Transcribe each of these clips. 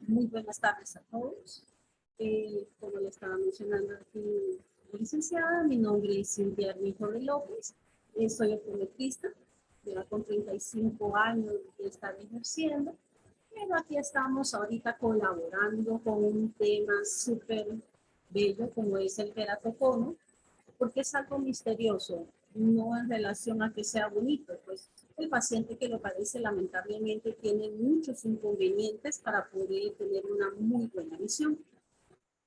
Muy buenas tardes a todos. Como le estaba mencionando aquí la licenciada, mi nombre es Cintia Armijo de López. Soy optometrista, ya con 35 años de estar ejerciendo. Pero aquí estamos ahorita colaborando con un tema súper bello como es el queratocono, porque es algo misterioso, no en relación a que sea bonito, pues el paciente que lo padece lamentablemente tiene muchos inconvenientes para poder tener una muy buena visión.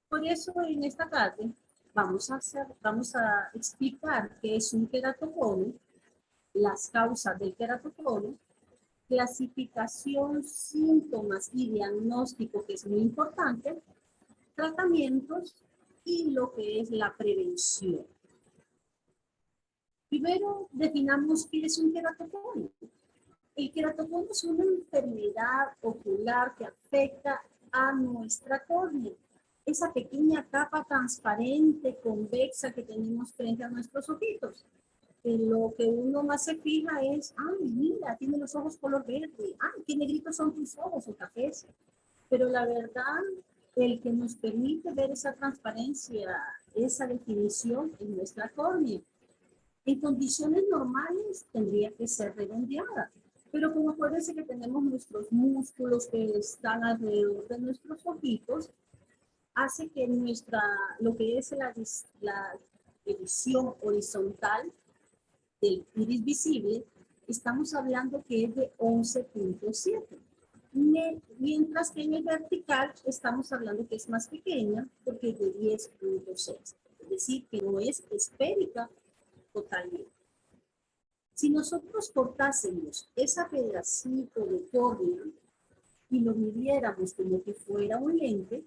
Por eso en esta tarde vamos a explicar qué es un queratocono, las causas del queratocono, clasificación, síntomas y diagnóstico, que es muy importante, tratamientos y lo que es la prevención. Primero, definamos qué es un queratocono. El queratocono es una enfermedad ocular que afecta a nuestra córnea. Esa pequeña capa transparente, convexa que tenemos frente a nuestros ojitos. Lo que uno más se fija es, ay, mira, tiene los ojos color verde, ay, qué negritos son tus ojos o cafés. Pero la verdad, el que nos permite ver esa transparencia, esa definición en nuestra córnea. En condiciones normales tendría que ser redondeada, pero como acuérdense que tenemos nuestros músculos que están alrededor de nuestros ojitos, hace que lo que es la división horizontal del iris visible, estamos hablando que es de 11.7. Mientras que en el vertical estamos hablando que es más pequeña porque es de 10.6. Es decir, que no es esférica totalmente. Si nosotros cortásemos ese pedacito de córnea y lo midiéramos como que fuera un lente,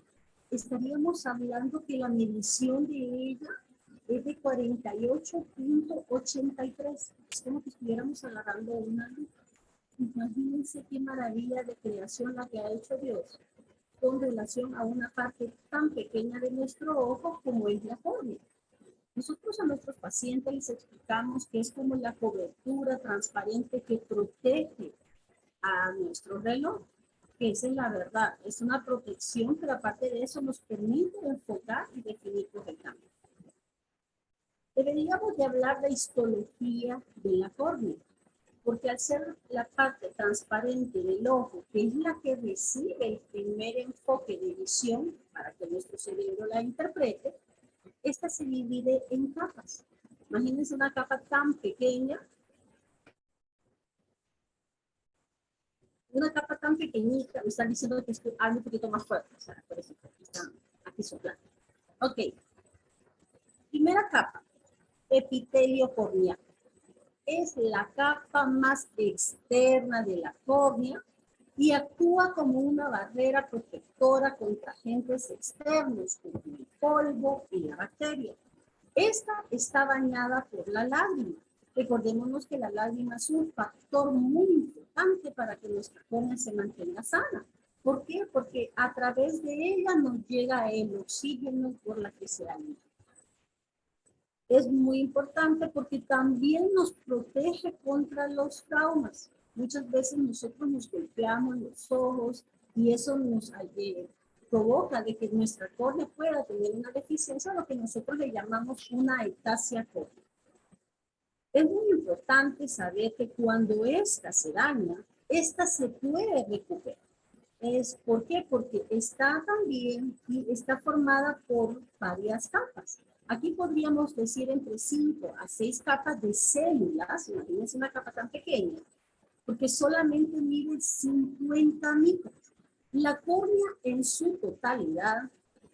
estaríamos hablando que la medición de ella es de 48.83. Es como que estuviéramos agarrando una lupa. Imagínense qué maravilla de creación la que ha hecho Dios con relación a una parte tan pequeña de nuestro ojo como es la córnea. Nosotros a nuestros pacientes les explicamos que es como la cobertura transparente que protege a nuestro reloj, que esa es la verdad, es una protección, pero aparte de eso nos permite enfocar y definir correctamente. Deberíamos de hablar de histología de la córnea, porque al ser la parte transparente del ojo, que es la que recibe el primer enfoque de visión para que nuestro cerebro la interprete, esta se divide en capas. Imagínense una capa tan pequeña, una capa tan pequeñita, me están diciendo que estoy un poquito más fuerte, o sea, por eso están aquí soplando. Ok, primera capa, epitelio corneal. Es la capa más externa de la córnea y actúa como una barrera protectora contra agentes externos como el polvo y la bacteria. Esta está bañada por la lágrima. Recordémonos que la lágrima es un factor muy importante para que nuestra córnea se mantenga sana. ¿Por qué? Porque a través de ella nos llega el oxígeno por la que se alimenta. Es muy importante porque también nos protege contra los traumas. Muchas veces nosotros nos golpeamos los ojos y eso nos provoca de que nuestra córnea pueda tener una deficiencia, lo que nosotros le llamamos una ectasia córnea. Es muy importante saber que cuando esta se daña, esta se puede recuperar. ¿Por qué? Porque está también y está formada por varias capas. Aquí podríamos decir entre 5 a 6 capas de células, imagínense una capa tan pequeña, porque solamente mide 50 micros. La córnea en su totalidad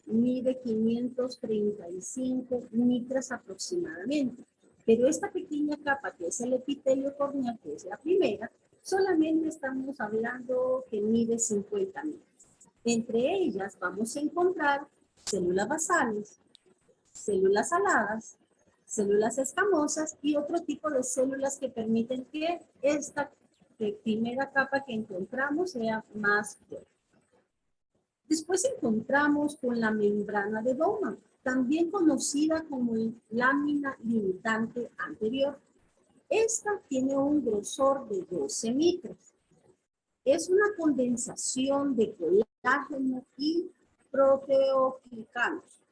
mide 535 micras aproximadamente, pero esta pequeña capa que es el epitelio corneal, que es la primera, solamente estamos hablando que mide 50 micras. Entre ellas vamos a encontrar células basales, células aladas, células escamosas y otro tipo de células que permiten que esta primera capa que encontramos sea más fuerte. Después encontramos con la membrana de Bowman, también conocida como lámina limitante anterior. Esta tiene un grosor de 12 micras. Es una condensación de colágeno y proteoglicanos.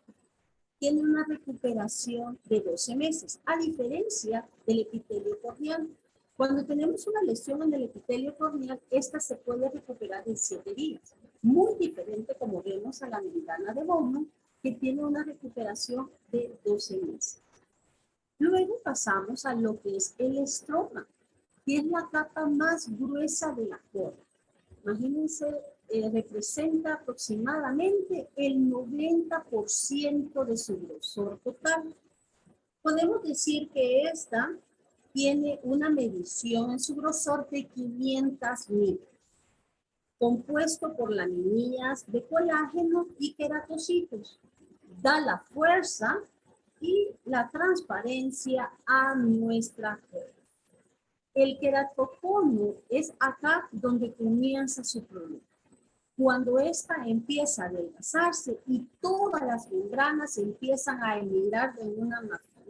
Tiene una recuperación de 12 meses, a diferencia del epitelio corneal. Cuando tenemos una lesión en el epitelio corneal, esta se puede recuperar en 7 días. Muy diferente, como vemos, a la membrana de Bowman, que tiene una recuperación de 12 meses. Luego pasamos a lo que es el estroma, que es la capa más gruesa de la córnea. Imagínense, representa aproximadamente el 90% de su grosor total. Podemos decir que esta tiene una medición en su grosor de 500 micras, compuesto por laminillas de colágeno y queratocitos. Da la fuerza y la transparencia a nuestra córnea. El queratocono es acá donde comienza su problema. Cuando esta empieza a adelgazarse y todas las membranas empiezan a emigrar de una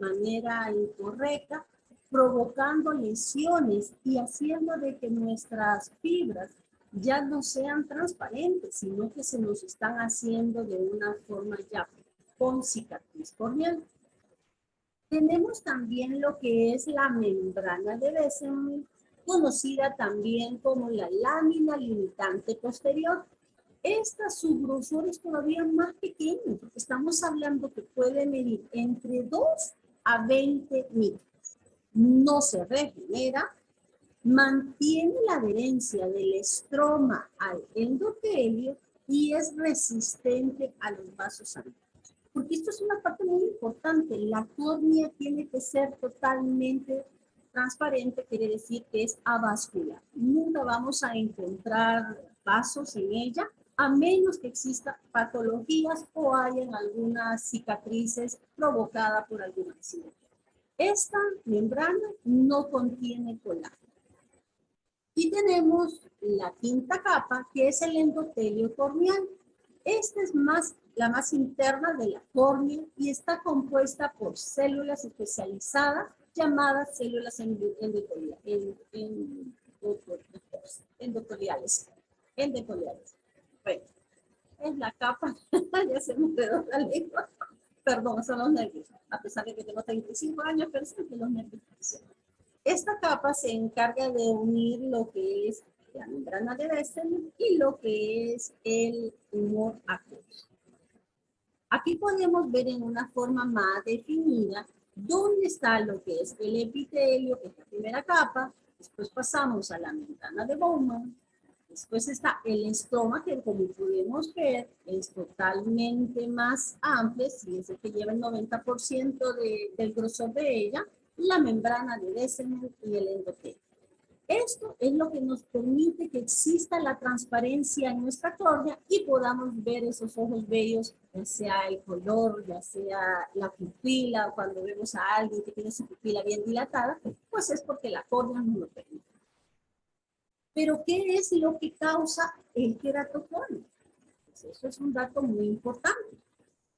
manera incorrecta, provocando lesiones y haciendo de que nuestras fibras ya no sean transparentes, sino que se nos están haciendo de una forma ya con cicatriz corneal. Tenemos también lo que es la membrana de Bessemer, conocida también como la lámina limitante posterior. Su grosor es todavía más pequeño, porque estamos hablando que puede medir entre 2 a 20 micras. No se regenera, mantiene la adherencia del estroma al endotelio y es resistente a los vasos sanguíneos. Porque esto es una parte muy importante. La córnea tiene que ser totalmente transparente, quiere decir que es avascular. Nunca vamos a encontrar vasos en ella, a menos que existan patologías o hayan algunas cicatrices provocadas por algún accidente. Esta membrana no contiene colágeno. Y tenemos la quinta capa, que es el endotelio corneal. Esta es la más interna de la córnea y está compuesta por células especializadas llamadas células endoteliales. Bueno, es la capa, ya se me quedó la lengua. Perdón, son los nervios. A pesar de que tengo 35 años, pero son los nervios. Esta capa se encarga de unir lo que es la membrana de Bessemer y lo que es el humor acuoso. Aquí podemos ver en una forma más definida dónde está lo que es el epitelio, que es la primera capa. Después pasamos a la membrana de Bowman. Después está el estroma, que como podemos ver es totalmente más amplio, si es el que lleva el 90% del grosor de ella, la membrana de Bessemer y el endotelio. Esto es lo que nos permite que exista la transparencia en nuestra córnea y podamos ver esos ojos bellos, ya sea el color, ya sea la pupila, o cuando vemos a alguien que tiene su pupila bien dilatada, pues es porque la córnea nos lo permite. Pero, ¿qué es lo que causa el queratocono? Pues eso es un dato muy importante.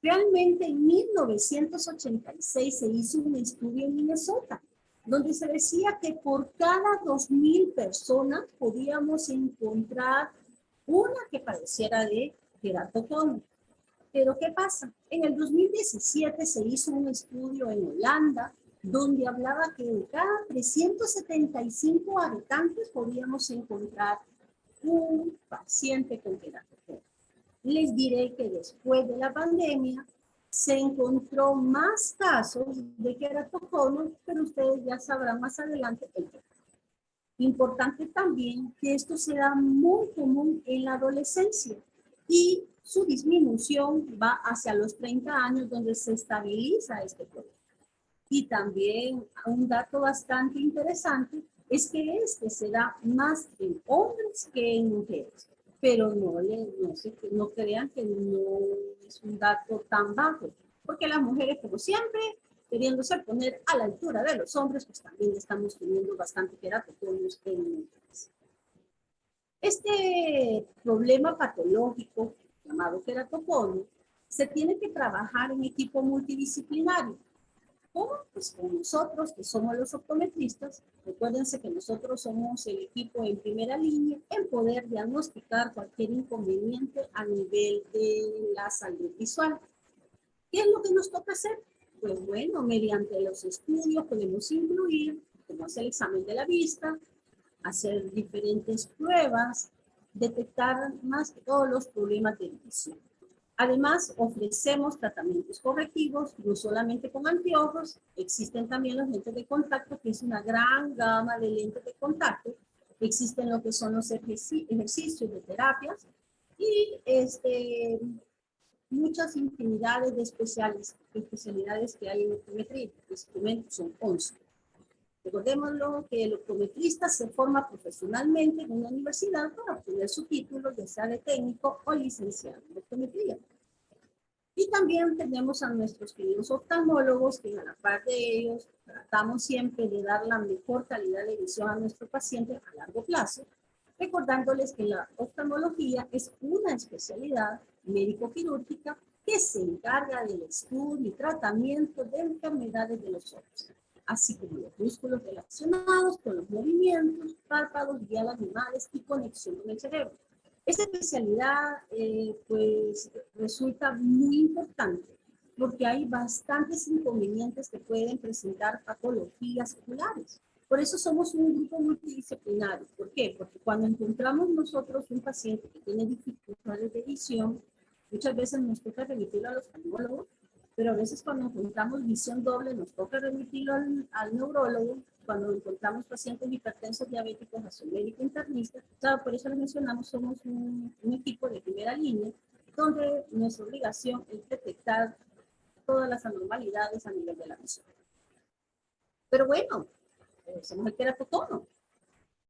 Realmente en 1986 se hizo un estudio en Minnesota, donde se decía que por cada 2,000 personas podíamos encontrar una que padeciera de queratocono. Pero ¿qué pasa? En el 2017 se hizo un estudio en Holanda, donde hablaba que de cada 375 habitantes podíamos encontrar un paciente con queratocono. Les diré que después de la pandemia se encontró más casos de queratocono, pero ustedes ya sabrán más adelante el qué. Importante también que esto se da muy común en la adolescencia y su disminución va hacia los 30 años donde se estabiliza este problema. Y también un dato bastante interesante es que se da más en hombres que en mujeres. Pero no crean que no es un dato tan bajo, porque las mujeres, como siempre, queriéndose poner a la altura de los hombres, pues también estamos teniendo bastante queratoconos en mujeres. Este problema patológico llamado queratocono se tiene que trabajar en equipo multidisciplinario. ¿Cómo? Pues con nosotros, que somos los optometristas. Recuérdense que nosotros somos el equipo en primera línea en poder diagnosticar cualquier inconveniente a nivel de la salud visual. ¿Qué es lo que nos toca hacer? Pues bueno, mediante los estudios podemos incluir, como es el examen de la vista, hacer diferentes pruebas, detectar más que todos los problemas de visión. Además, ofrecemos tratamientos correctivos, no solamente con anteojos, existen también los lentes de contacto, que es una gran gama de lentes de contacto. Existen lo que son los ejercicios de terapias y muchas infinidades de especialidades que hay en optometría. En este momento son 11. Recordémoslo que el optometrista se forma profesionalmente en una universidad para obtener su título, ya sea de técnico o licenciado en optometría. Y también tenemos a nuestros queridos oftalmólogos, que a la par de ellos tratamos siempre de dar la mejor calidad de visión a nuestro paciente a largo plazo, recordándoles que la oftalmología es una especialidad médico-quirúrgica que se encarga del estudio y tratamiento de enfermedades de los ojos, así como los músculos relacionados con los movimientos, párpados, guías animales y conexión con el cerebro. Esta especialidad pues resulta muy importante porque hay bastantes inconvenientes que pueden presentar patologías oculares. Por eso somos un grupo multidisciplinario. ¿Por qué? Porque cuando encontramos nosotros un paciente que tiene dificultades de visión, muchas veces nos toca remitirlo a los oftalmólogos, pero a veces cuando encontramos visión doble nos toca remitirlo al neurólogo. Cuando encontramos pacientes hipertensos diabéticos a su médico internista, claro, por eso les mencionamos, somos un equipo de primera línea, donde nuestra obligación es detectar todas las anormalidades a nivel de la visión. Pero bueno, somos el queratocono.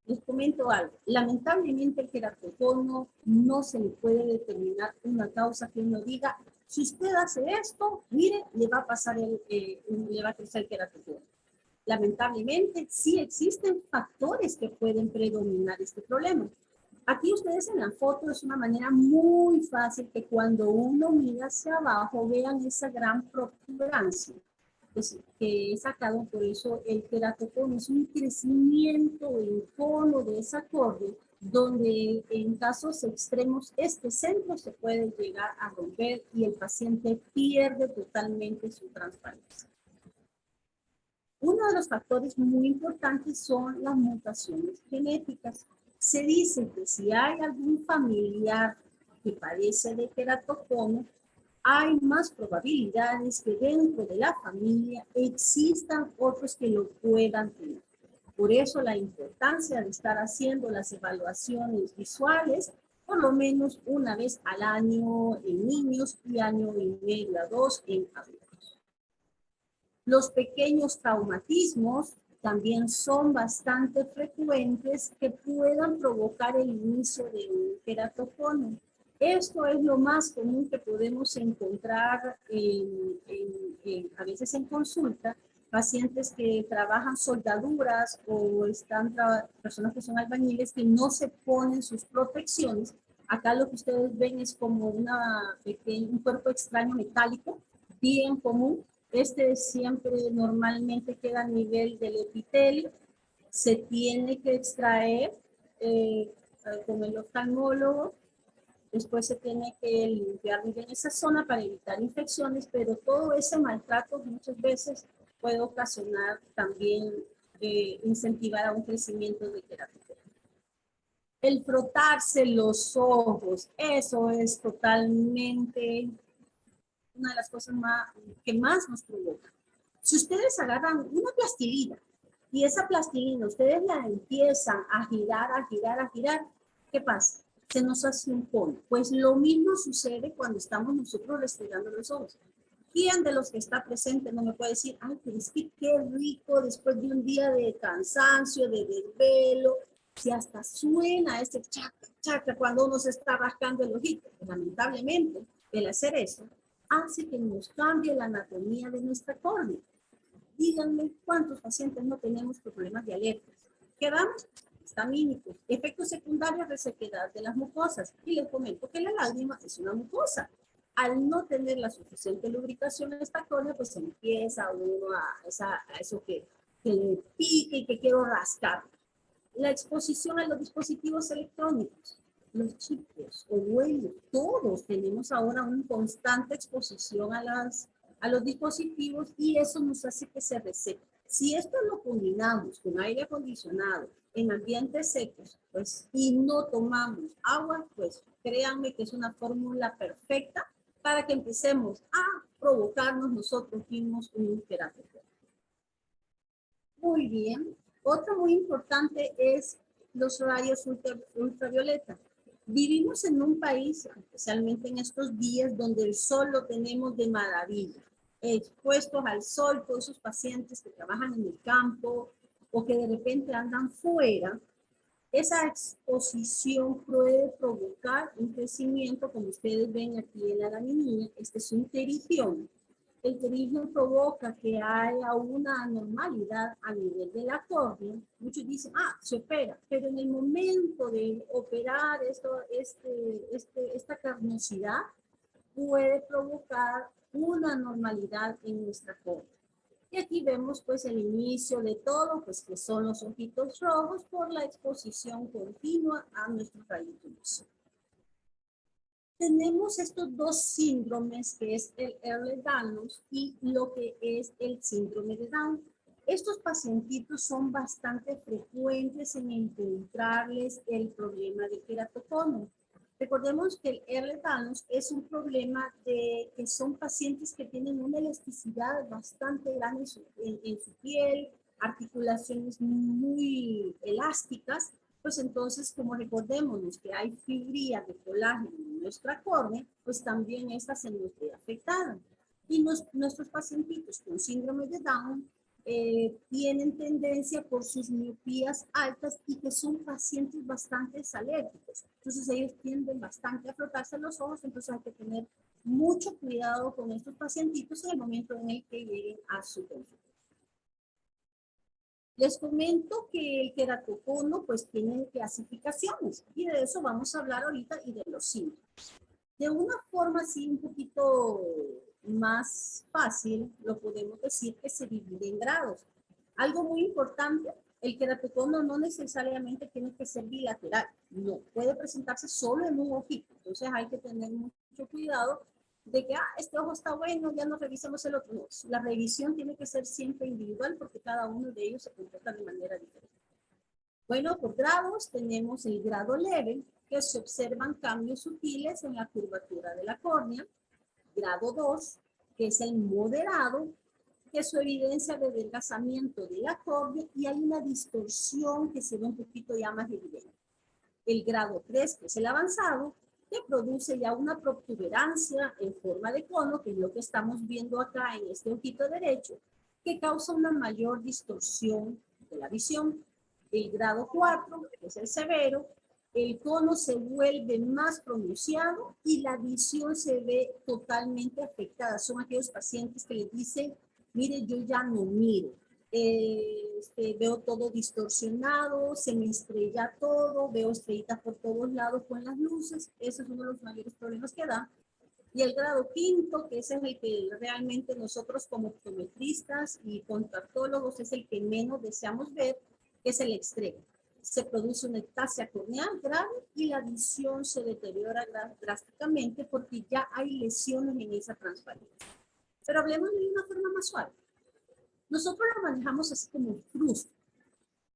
Les comento algo. Lamentablemente el queratocono no se le puede determinar una causa que uno diga, si usted hace esto, mire, le va a pasar le va a crecer el queratocono. Lamentablemente, sí existen factores que pueden predominar este problema. Aquí ustedes en la foto es una manera muy fácil que cuando uno mira hacia abajo vean esa gran protuberancia que he sacado. Por eso el queratocono es un crecimiento en cono de esa córnea donde en casos extremos este centro se puede llegar a romper y el paciente pierde totalmente su transparencia. Uno de los factores muy importantes son las mutaciones genéticas. Se dice que si hay algún familiar que padece de queratocono, hay más probabilidades que dentro de la familia existan otros que lo puedan tener. Por eso la importancia de estar haciendo las evaluaciones visuales por lo menos una vez al año en niños y año y medio a 2 en adultos. Los pequeños traumatismos también son bastante frecuentes que puedan provocar el inicio de un queratocono. Esto es lo más común que podemos encontrar a veces en consulta, pacientes que trabajan soldaduras o personas que son albañiles que no se ponen sus protecciones. Acá lo que ustedes ven es como un cuerpo extraño metálico, bien común. Este siempre normalmente queda a nivel del epitelio. Se tiene que extraer con el oftalmólogo. Después se tiene que limpiar bien esa zona para evitar infecciones, pero todo ese maltrato muchas veces puede ocasionar también, incentivar a un crecimiento de queratocono. El frotarse los ojos, eso es totalmente una de las cosas que más nos provoca. Si ustedes agarran una plastilina y esa plastilina ustedes la empiezan a girar, a girar, a girar, ¿qué pasa? Se nos hace un cono. Pues lo mismo sucede cuando estamos nosotros restregando los ojos. ¿Quién de los que está presente no me puede decir, ay, pero es que qué rico después de un día de cansancio, de desvelo, si hasta suena este chaca, chaca cuando uno se está rascando el ojito? Pues, lamentablemente, el hacer eso hace que nos cambie la anatomía de nuestra córnea. Díganme cuántos pacientes no tenemos problemas de alergias. ¿Qué damos? Histamínicos. Efectos secundarios, resequedad de las mucosas. Y les comento que la lágrima es una mucosa. Al no tener la suficiente lubricación en esta córnea, pues empieza uno a eso que le pique y que quiero rascar. La exposición a los dispositivos electrónicos, los chicos o huellos, todos tenemos ahora una constante exposición a los dispositivos y eso nos hace que se resete. Si esto lo combinamos con aire acondicionado en ambientes secos, pues, y no tomamos agua, pues créanme que es una fórmula perfecta para que empecemos a provocarnos nosotros mismos un queratocono. Muy bien. Otro muy importante es los rayos ultravioleta. Vivimos en un país, especialmente en estos días, donde el sol lo tenemos de maravilla. Expuestos al sol, todos esos pacientes que trabajan en el campo o que de repente andan fuera, esa exposición puede provocar un crecimiento, como ustedes ven aquí en la laminilla. Este es un pterigión. El pterigión provoca que haya una anormalidad a nivel de la córnea. Muchos dicen, se opera, pero en el momento de operar esta carnosidad puede provocar una anormalidad en nuestra córnea. Y aquí vemos pues el inicio de todo, pues que son los ojitos rojos por la exposición continua a nuestros rayos UV. Tenemos estos dos síndromes, que es el Ehlers-Danlos y lo que es el síndrome de Down. Estos pacientitos son bastante frecuentes en encontrarles el problema de queratocono. Recordemos que el Ehlers-Danlos es un problema de que son pacientes que tienen una elasticidad bastante grande en su piel, articulaciones muy elásticas, pues entonces, como recordemos que hay fibrillas de colágeno en nuestra córnea, pues también esta se nos ve afectada. Y nuestros pacientitos con síndrome de Down tienen tendencia por sus miopías altas y que son pacientes bastante alérgicos. Entonces ellos tienden bastante a frotarse los ojos, entonces hay que tener mucho cuidado con estos pacientitos en el momento en el que lleguen a su consulta. Les comento que el queratocono pues tiene clasificaciones y de eso vamos a hablar ahorita y de los síntomas. De una forma así un poquito más fácil, lo podemos decir que se divide en grados. Algo muy importante, el queratocono no necesariamente tiene que ser bilateral, no, puede presentarse solo en un ojito, entonces hay que tener mucho cuidado de que este ojo está bueno, ya no revisemos el otro. No, la revisión tiene que ser siempre individual porque cada uno de ellos se comporta de manera diferente. Bueno, por grados tenemos el grado leve, que se observan cambios sutiles en la curvatura de la córnea. Grado 2, que es el moderado, que su evidencia de adelgazamiento de la córnea y hay una distorsión que se ve un poquito ya más evidente. El grado 3, que es el avanzado, que produce ya una protuberancia en forma de cono, que es lo que estamos viendo acá en este ojito derecho, que causa una mayor distorsión de la visión. El grado 4, que es el severo, el cono se vuelve más pronunciado y la visión se ve totalmente afectada. Son aquellos pacientes que les dicen, mire, yo ya no miro. Veo todo distorsionado, se me estrella todo, veo estrellitas por todos lados con las luces. Ese es uno de los mayores problemas que da. Y el grado 5, que ese es el que realmente nosotros como optometristas y contractólogos es el que menos deseamos ver, que es el extremo. Se produce una ectasia corneal grave y la visión se deteriora drásticamente porque ya hay lesiones en esa transparencia. Pero hablemos de una forma más suave. Nosotros lo manejamos así como frustro.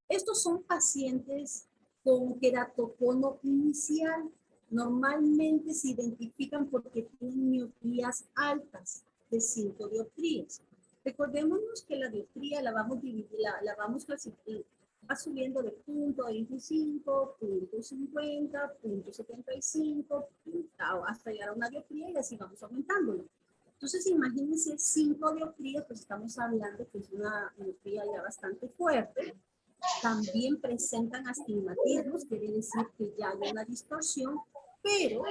Estos son pacientes con queratocono inicial. Normalmente se identifican porque tienen miopías altas de 5 dioptrías. Recordémonos que la dioptría la vamos clasificando, va subiendo de punto 25, punto 50, punto 75, hasta llegar a una dioptría y así vamos aumentándolo. Entonces, imagínense 5 dioptrías, pues estamos hablando que es una miopía ya bastante fuerte. También presentan astigmatismos, quiere decir que ya hay una distorsión, pero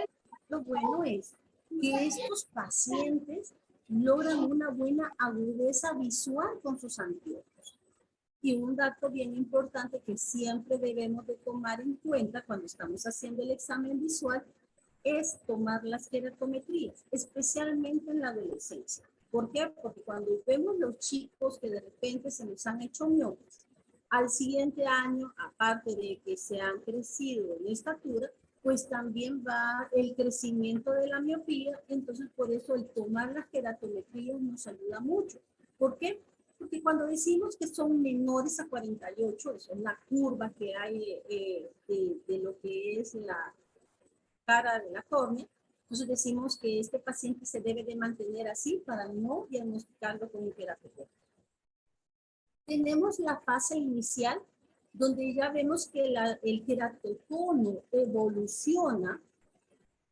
lo bueno es que estos pacientes logran una buena agudeza visual con sus anteojos. Y un dato bien importante que siempre debemos de tomar en cuenta cuando estamos haciendo el examen visual es tomar las queratometrías, especialmente en la adolescencia. ¿Por qué? Porque cuando vemos los chicos que de repente se nos han hecho miopes, al siguiente año, aparte de que se han crecido en estatura, pues también va el crecimiento de la miopía, entonces por eso el tomar las queratometrías nos ayuda mucho. ¿Por qué? Porque cuando decimos que son menores a 48, eso es la curva que hay de lo que es la cara de la córnea, entonces decimos que este paciente se debe de mantener así para no diagnosticarlo con un queratocono. Tenemos la fase inicial, donde ya vemos que el queratocono evoluciona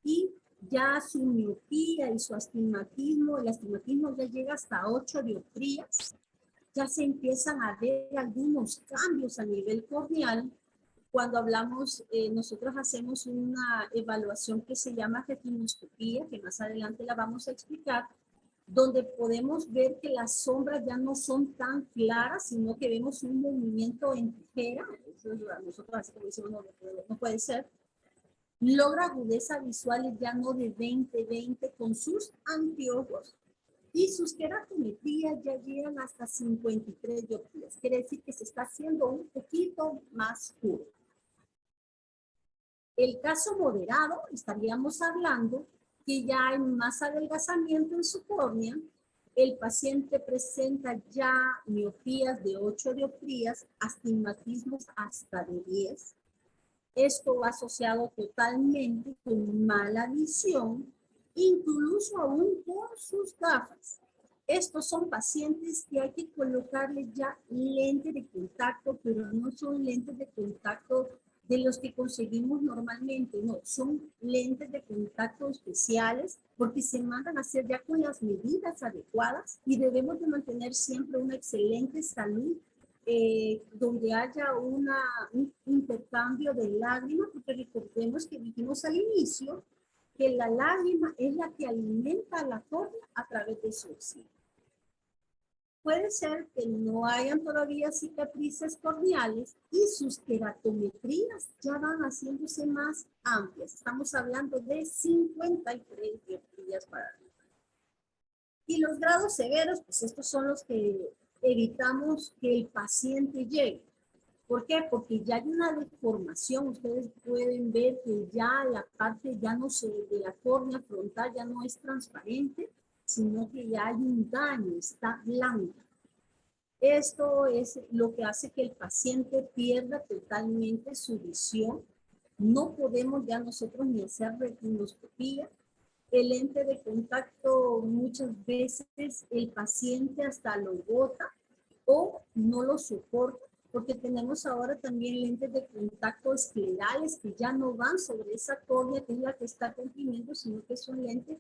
y ya su miopía y su astigmatismo, el astigmatismo ya llega hasta 8 dioptrías, ya se empiezan a ver algunos cambios a nivel corneal. Cuando hablamos, nosotros hacemos una evaluación que se llama retinoscopía, que más adelante la vamos a explicar, donde podemos ver que las sombras ya no son tan claras, sino que vemos un movimiento en tijera. Eso es, nosotros así como decimos, no puede ser. Logra agudeza visual ya no de 20/20 con sus anteojos, y sus queratometrías ya llegan hasta 53 dioptrías. Quiere decir que se está haciendo un poquito más puro. El caso moderado, estaríamos hablando que ya hay más adelgazamiento en su córnea, el paciente presenta ya miopías de 8 dioptrías, astigmatismos hasta de 10. Esto va asociado totalmente con mala visión, incluso aún con sus gafas. Estos son pacientes que hay que colocarles ya lentes de contacto, pero no son lentes de contacto de los que conseguimos normalmente, no, son lentes de contacto especiales porque se mandan a hacer ya con las medidas adecuadas y debemos de mantener siempre una excelente salud, donde haya un intercambio de lágrimas, porque recordemos que dijimos al inicio que la lágrima es la que alimenta a la córnea a través de su oxígeno. Puede ser que no hayan todavía cicatrices corneales y sus queratometrías ya van haciéndose más amplias. Estamos hablando de 53 dioptrías para arriba. Y los grados severos, pues estos son los que evitamos que el paciente llegue. ¿Por qué? Porque ya hay una deformación. Ustedes pueden ver que ya la parte ya no se, de la córnea frontal ya no es transparente, sino que ya hay un daño, está blanca. Esto es lo que hace que el paciente pierda totalmente su visión. No podemos ya nosotros ni hacer retinoscopía. El lente de contacto muchas veces el paciente hasta lo bota o no lo soporta, porque tenemos ahora también lentes de contacto esclerales que ya no van sobre esa córnea que es la que está comprimiendo, sino que son lentes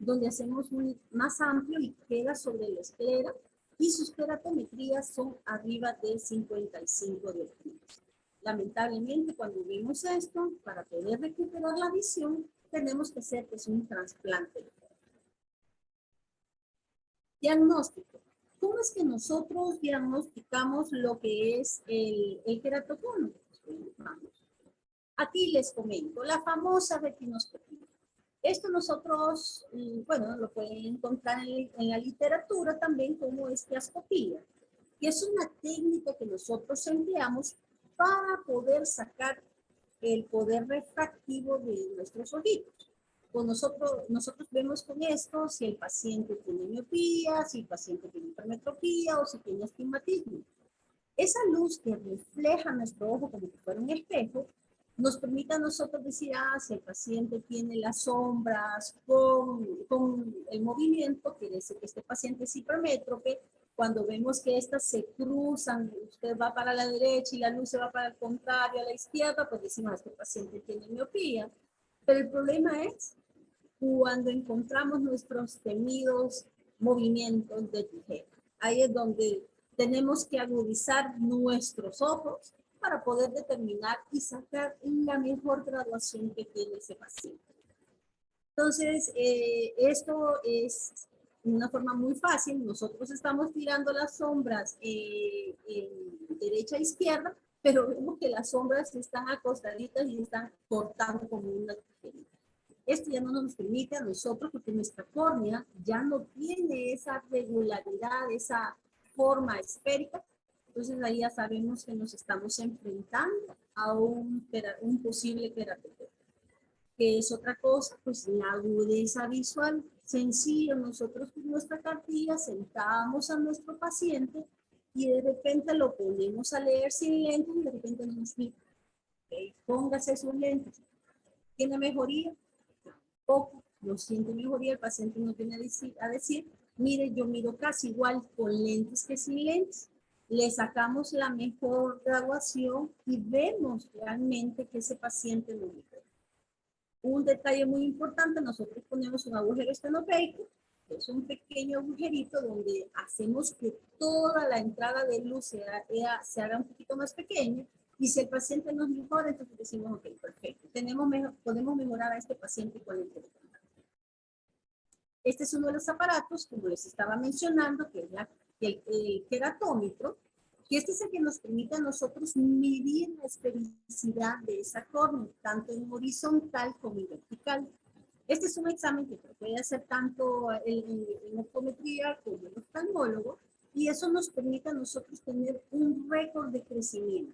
donde hacemos un más amplio y queda sobre la esclera, y sus queratometrías son arriba de 55 dioptrías. Lamentablemente, cuando vemos esto, para poder recuperar la visión, tenemos que hacer pues, un trasplante. Diagnóstico. ¿Cómo es que nosotros diagnosticamos lo que es el queratocono? Aquí les comento, la famosa retinoscopía. Esto nosotros, bueno, lo pueden encontrar en la literatura también como estereoscopía, que es una técnica que nosotros empleamos para poder sacar el poder refractivo de nuestros ojitos. Pues nosotros vemos con esto si el paciente tiene miopía, si el paciente tiene hipermetropía o si tiene astigmatismo. Esa luz que refleja nuestro ojo como si fuera un espejo, nos permite a nosotros decir, si el paciente tiene las sombras con el movimiento, quiere decir que este paciente es hipermétrope. Cuando vemos que estas se cruzan, usted va para la derecha y la luz se va para el contrario, a la izquierda, pues decimos, este paciente tiene miopía. Pero el problema es cuando encontramos nuestros temidos movimientos de tijera. Ahí es donde tenemos que agudizar nuestros ojos para poder determinar y sacar la mejor graduación que tiene ese paciente. Entonces, esto es una forma muy fácil. Nosotros estamos tirando las sombras en derecha e izquierda, pero vemos que las sombras están acostaditas y están cortando como una tijerita. Esto ya no nos permite a nosotros, porque nuestra córnea ya no tiene esa regularidad, esa forma esférica. Entonces ahí ya sabemos que nos estamos enfrentando a un posible queratocono. ¿Qué es otra cosa? Pues la agudeza visual. Sencillo, nosotros con nuestra cartilla sentamos a nuestro paciente y de repente lo ponemos a leer sin lentes y de repente nos mira. Okay, póngase sus lentes. ¿Tiene mejoría? Poco. No siente mejoría. El paciente no viene a decir, mire, yo miro casi igual con lentes que sin lentes. Le sacamos la mejor graduación y vemos realmente que ese paciente no mejora. Un detalle muy importante, nosotros ponemos un agujero estenopeico, que es un pequeño agujerito donde hacemos que toda la entrada de luz se haga un poquito más pequeña, y si el paciente nos mejora, entonces decimos, ok, perfecto, podemos mejorar a este paciente con el contacto. Este es uno de los aparatos, como les estaba mencionando, que es el queratómetro, y este es el que nos permite a nosotros medir la esfericidad de esa córnea, tanto en horizontal como en vertical. Este es un examen que puede hacer tanto en optometría como el oftalmólogo, y eso nos permite a nosotros tener un récord de crecimiento.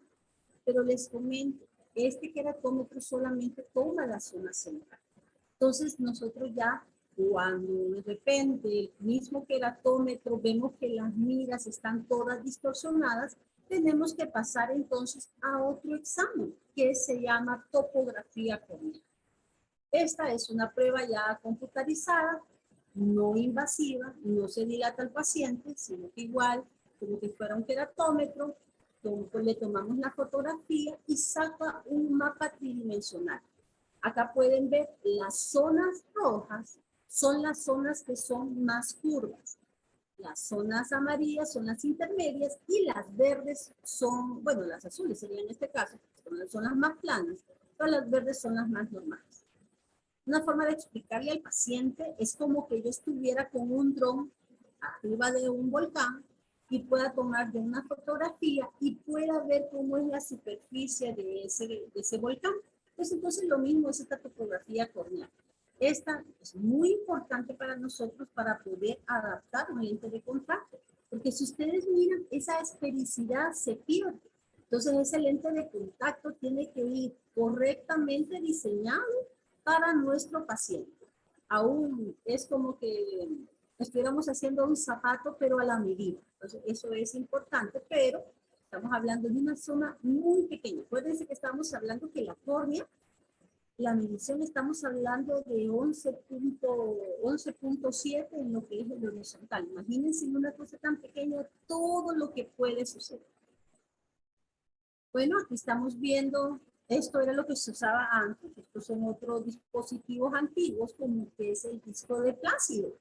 Pero les comento, este queratómetro solamente toma la zona central. Entonces nosotros ya, cuando de repente el mismo queratómetro vemos que las miras están todas distorsionadas, tenemos que pasar entonces a otro examen que se llama topografía corneal. Esta es una prueba ya computarizada, no invasiva, no se dilata al paciente, sino que igual, como que fuera un queratómetro, le tomamos la fotografía y saca un mapa tridimensional. Acá pueden ver las zonas rojas son las zonas que son más curvas. Las zonas amarillas son las intermedias y las verdes son, bueno, las azules serían en este caso, son las más planas, pero las verdes son las más normales. Una forma de explicarle al paciente es como que yo estuviera con un dron arriba de un volcán y pueda tomar de una fotografía y pueda ver cómo es la superficie de ese volcán. Entonces lo mismo es esta topografía corneal. Esta es muy importante para nosotros para poder adaptar un lente de contacto, porque si ustedes miran, esa esfericidad se pierde. Entonces ese lente de contacto tiene que ir correctamente diseñado para nuestro paciente. Aún es como que estuviéramos haciendo un zapato, pero a la medida. Entonces, eso es importante, pero estamos hablando de una zona muy pequeña. Acuérdense que estamos hablando que la córnea, la medición, estamos hablando de 11.7 en lo que es el horizontal. Imagínense en una cosa tan pequeña todo lo que puede suceder. Bueno, aquí estamos viendo, esto era lo que se usaba antes, estos son otros dispositivos antiguos como que es el disco de Plácido,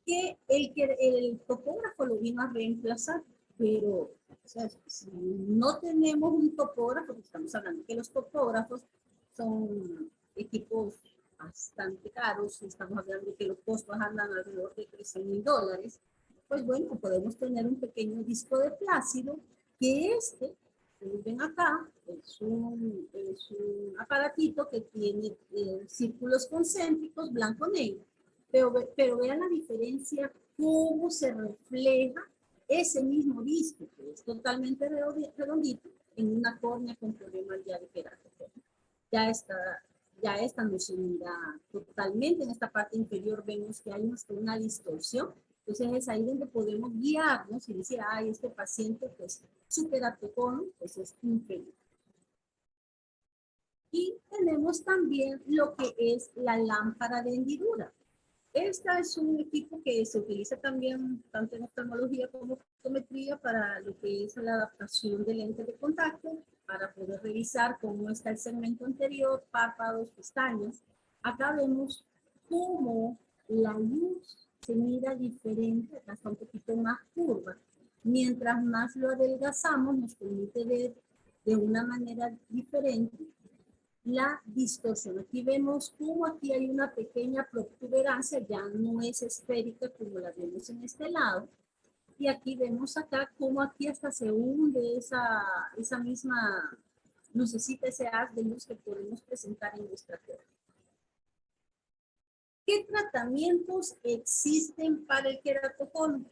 que el topógrafo lo vino a reemplazar, pero o sea, si no tenemos un topógrafo, estamos hablando que los topógrafos son equipos bastante caros, estamos hablando de que los costos andan alrededor de $13,000, pues bueno, podemos tener un pequeño disco de Plácido, que ven acá, es un aparatito que tiene círculos concéntricos blanco-negro, pero vean la diferencia, cómo se refleja ese mismo disco, que es totalmente redondito, en una córnea con problemas ya de queratocono. Ya esta no se mira totalmente. En esta parte inferior vemos que hay una distorsión. Entonces es ahí donde podemos guiarnos y decir, ay, este paciente pues su queratocono pues es inferior. Y tenemos también lo que es la lámpara de hendidura. Esta es un equipo que se utiliza también tanto en oftalmología como en optometría para lo que es la adaptación del lente de contacto, para poder revisar cómo está el segmento anterior, párpados, pestañas. Acá vemos cómo la luz se mira diferente, hasta un poquito más curva. Mientras más lo adelgazamos, nos permite ver de una manera diferente la distorsión. Aquí vemos cómo aquí hay una pequeña protuberancia, ya no es esférica como la vemos en este lado. Y aquí vemos acá cómo aquí hasta se hunde esa misma lucecita, ese haz de luz que podemos presentar en nuestra tela. ¿Qué tratamientos existen para el queratocono?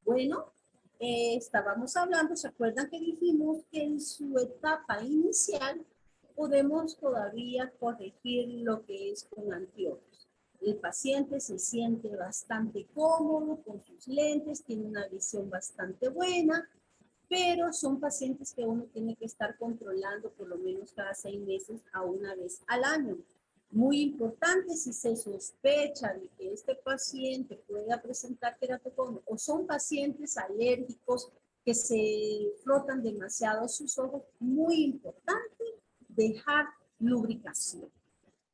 Bueno, estábamos hablando, ¿se acuerdan que dijimos que en su etapa inicial podemos todavía corregir lo que es con anteojos? El paciente se siente bastante cómodo con sus lentes, tiene una visión bastante buena, pero son pacientes que uno tiene que estar controlando por lo menos cada 6 meses a una vez al año. Muy importante, si se sospecha de que este paciente pueda presentar queratocono o son pacientes alérgicos que se frotan demasiado sus ojos, muy importante dejar lubricación.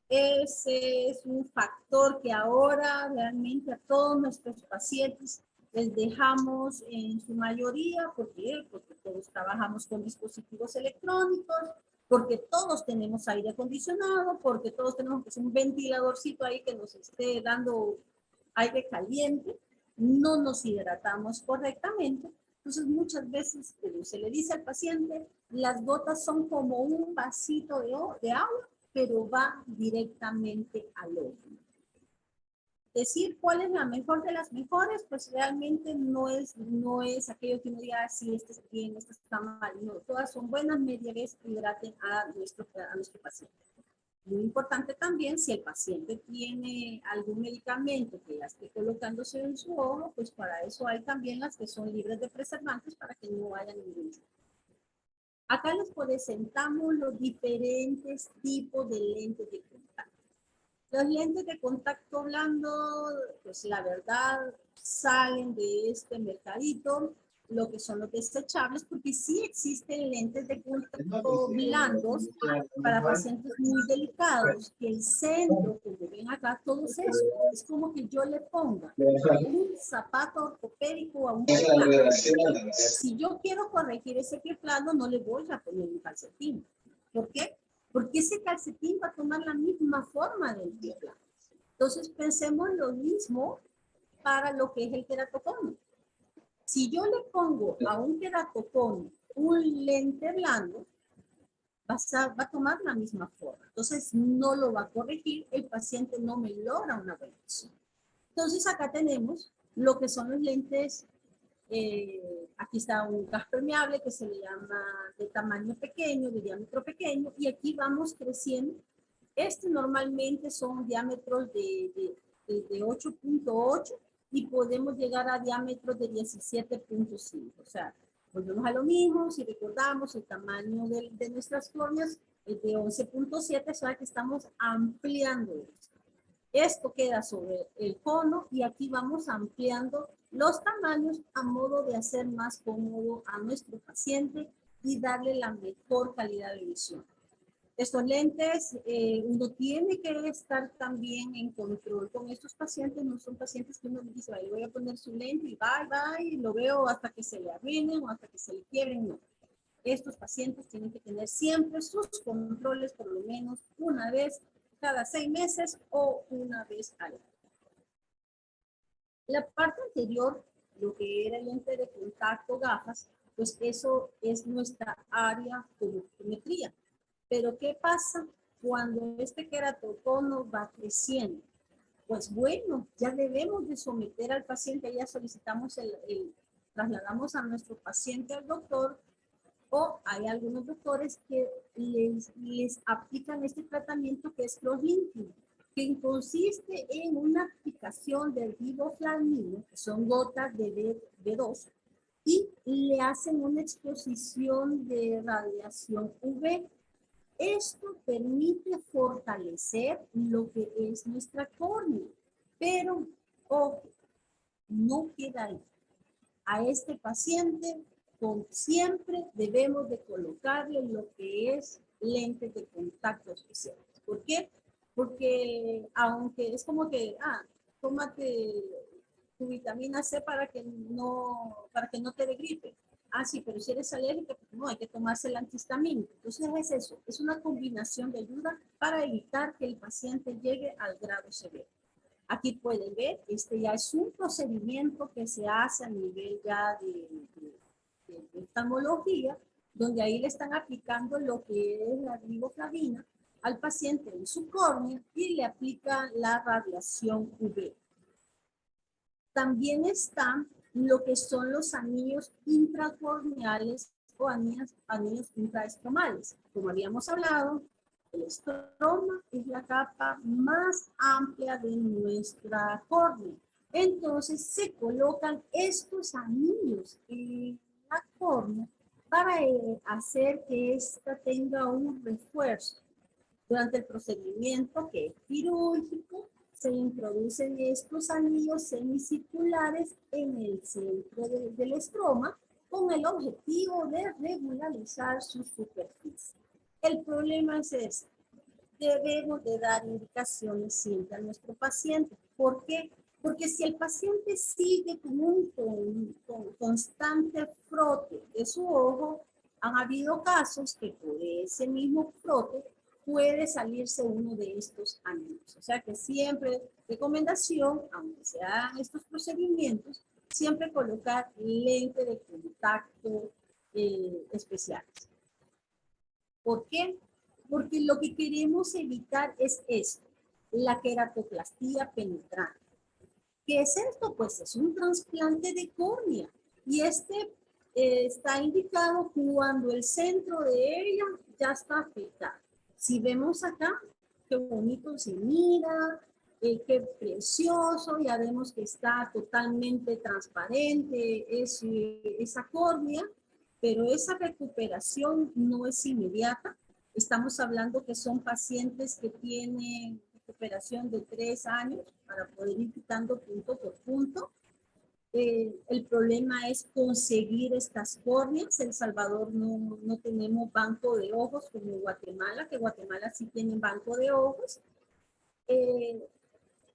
Ese es un factor que ahora realmente a todos nuestros pacientes les dejamos en su mayoría, porque todos trabajamos con dispositivos electrónicos, porque todos tenemos aire acondicionado, porque todos tenemos pues, un ventiladorcito ahí que nos esté dando aire caliente, no nos hidratamos correctamente. Entonces muchas veces se le dice al paciente, las gotas son como un vasito de agua, pero va directamente al ojo. Decir cuál es la mejor de las mejores, pues realmente no es aquello que uno diga, si este es bien, este está mal. No, todas son buenas, media vez hidraten a nuestro paciente. Muy importante también, si el paciente tiene algún medicamento que ya esté colocándose en su ojo, pues para eso hay también las que son libres de preservantes para que no haya ningún. Acá les presentamos los diferentes tipos de lentes de contacto. Los lentes de contacto blando, pues la verdad, salen de este mercadito, lo que son los desechables, porque sí existen lentes de contacto blandos para pacientes muy delicados, que el centro, como ven acá, todo es eso. Es como que yo le ponga un zapato ortopédico a un pie plano. Si yo quiero corregir ese pie plano, no le voy a poner un calcetín. ¿Por qué? Porque ese calcetín va a tomar la misma forma del pie plano. Entonces pensemos lo mismo para lo que es el queratocono. Si yo le pongo a un queratocono un lente blando, va a tomar la misma forma. Entonces no lo va a corregir, el paciente no me logra una buena visión. Entonces acá tenemos lo que son los lentes. Aquí está un gas permeable que se le llama de tamaño pequeño, de diámetro pequeño, y aquí vamos creciendo. Normalmente son diámetros de 8.8 y podemos llegar a diámetros de 17.5. O sea, volvemos a lo mismo, si recordamos el tamaño de nuestras córneas es de 11.7, o sea que estamos ampliando esto. Esto queda sobre el cono y aquí vamos ampliando los tamaños a modo de hacer más cómodo a nuestro paciente y darle la mejor calidad de visión. Estos lentes, uno tiene que estar también en control con estos pacientes. No son pacientes que uno dice, le voy a poner su lente y bye, y lo veo hasta que se le arruinen o hasta que se le quiebren. No. Estos pacientes tienen que tener siempre sus controles por lo menos una vez cada 6 meses o una vez al año. La parte anterior, lo que era el lente de contacto, gafas, pues eso es nuestra área de optometría. Pero ¿qué pasa cuando este queratocono va creciendo? Pues bueno, ya debemos de someter al paciente, ya solicitamos trasladamos a nuestro paciente al doctor, o hay algunos doctores que les aplican este tratamiento que es crosslinking, que consiste en una aplicación del riboflavino, que son gotas de B2, y le hacen una exposición de radiación UV. Esto permite fortalecer lo que es nuestra córnea, pero ojo, no queda ahí. A este paciente siempre debemos de colocarle lo que es lentes de contacto especiales. ¿Por qué? Porque aunque es como que, tómate tu vitamina C para que no te dé gripe. Sí, pero si eres alérgica, pues no, hay que tomarse el antihistamínico. Entonces es eso, es una combinación de ayuda para evitar que el paciente llegue al grado severo. Aquí pueden ver, este ya es un procedimiento que se hace a nivel ya de oftalmología, donde ahí le están aplicando lo que es la riboflavina al paciente en su córnea y le aplica la radiación UV. También están lo que son los anillos intracorneales o anillos intraestromales. Como habíamos hablado, el estroma es la capa más amplia de nuestra córnea. Entonces se colocan estos anillos en la córnea para hacer que ésta tenga un refuerzo. Durante el procedimiento que es quirúrgico, se introducen estos anillos semicirculares en el centro del estroma con el objetivo de regularizar su superficie. El problema es este. Debemos de dar indicaciones siempre a nuestro paciente. ¿Por qué? Porque si el paciente sigue con un constante frote de su ojo, han habido casos que por ese mismo frote puede salirse uno de estos anillos. O sea que siempre, recomendación, aunque sean estos procedimientos, siempre colocar lente de contacto especiales. ¿Por qué? Porque lo que queremos evitar es esto, la queratoplastía penetrante. ¿Qué es esto? Pues es un trasplante de córnea y está indicado cuando el centro de ella ya está afectado. Si vemos acá, qué bonito se mira, qué precioso, ya vemos que está totalmente transparente esa córnea, pero esa recuperación no es inmediata. Estamos hablando que son pacientes que tienen recuperación de 3 años para poder ir quitando punto por punto. El problema es conseguir estas córneas. En El Salvador no tenemos banco de ojos como Guatemala, que Guatemala sí tiene banco de ojos.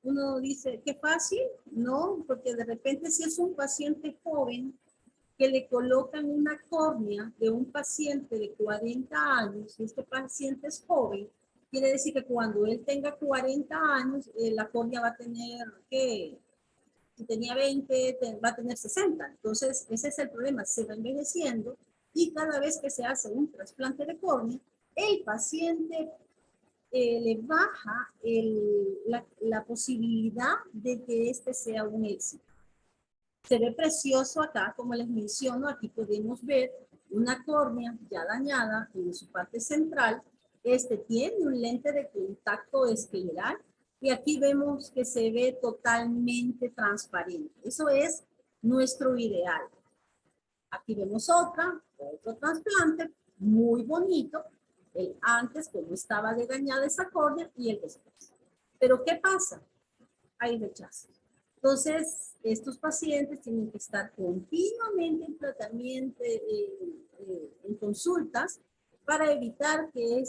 Uno dice, qué fácil, no, porque de repente si es un paciente joven que le colocan una córnea de un paciente de 40 años, y este paciente es joven, quiere decir que cuando él tenga 40 años, la córnea va a tener, ¿qué? Si tenía 20, va a tener 60. Entonces, ese es el problema, se va envejeciendo y cada vez que se hace un trasplante de córnea, el paciente le baja la posibilidad de que este sea un éxito. Se ve precioso acá, como les menciono, aquí podemos ver una córnea ya dañada en su parte central. Este tiene un lente de contacto escleral y aquí vemos que se ve totalmente transparente. Eso es nuestro ideal. Aquí vemos otro trasplante muy bonito, el antes, como estaba de dañada esa córnea, y el después. Pero ¿qué pasa? Hay rechazo. Entonces, estos pacientes tienen que estar continuamente en tratamiento, en consultas, para evitar que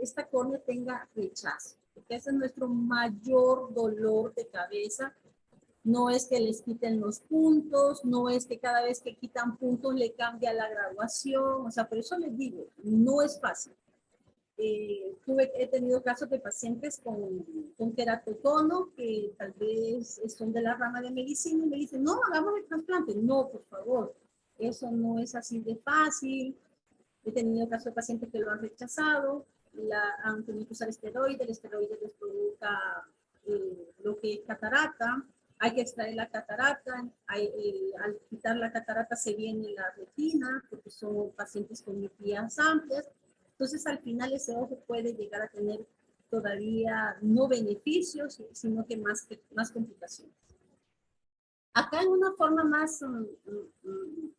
esta córnea tenga rechazo. Porque ese es nuestro mayor dolor de cabeza. No es que les quiten los puntos, no es que cada vez que quitan puntos le cambia la graduación. O sea, por eso les digo, no es fácil. He tenido casos de pacientes con queratotono que tal vez son de la rama de medicina y me dicen, no, hagamos el trasplante. No, por favor, eso no es así de fácil. He tenido casos de pacientes que lo han rechazado, han tenido que usar esteroides, el esteroide les provoca lo que es catarata. Hay que extraer la catarata, al quitar la catarata se viene la retina, porque son pacientes con miopías amplias. Entonces, al final, ese ojo puede llegar a tener todavía no beneficios, sino que más complicaciones. Acá en una forma más,